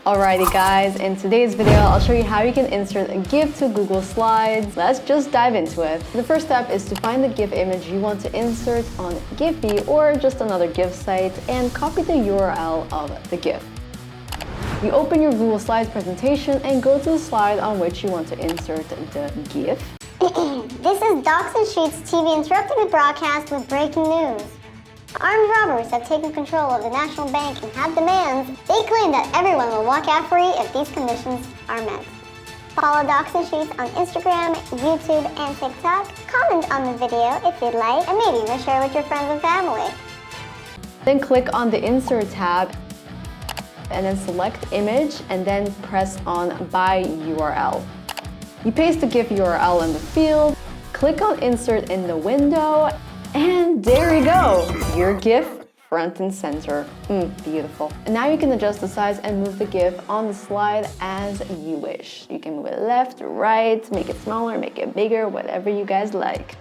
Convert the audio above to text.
Alrighty guys, in today's video, I'll show you how you can insert a GIF to Google Slides. Let's just dive into it. The first step is to find the GIF image you want to insert on Giphy or just another GIF site and copy the URL of the GIF. You open your Google Slides presentation and go to the slide on which you want to insert the GIF. This is Docs and Sheets TV interrupting the broadcast with breaking news. Armed robbers have taken control of the National Bank and have demands. They claim that everyone will walk out free if these conditions are met. Follow Docs and Sheets on Instagram, YouTube, and TikTok. Comment on the video if you'd like, and maybe even share with your friends and family. Then click on the Insert tab, and then select Image, and then press on By URL. You paste the GIF URL in the field, click on Insert in the window, and there you go! Your GIF front and center. Beautiful. And now you can adjust the size and move the GIF on the slide as you wish. You can move it left, right, make it smaller, make it bigger, whatever you guys like.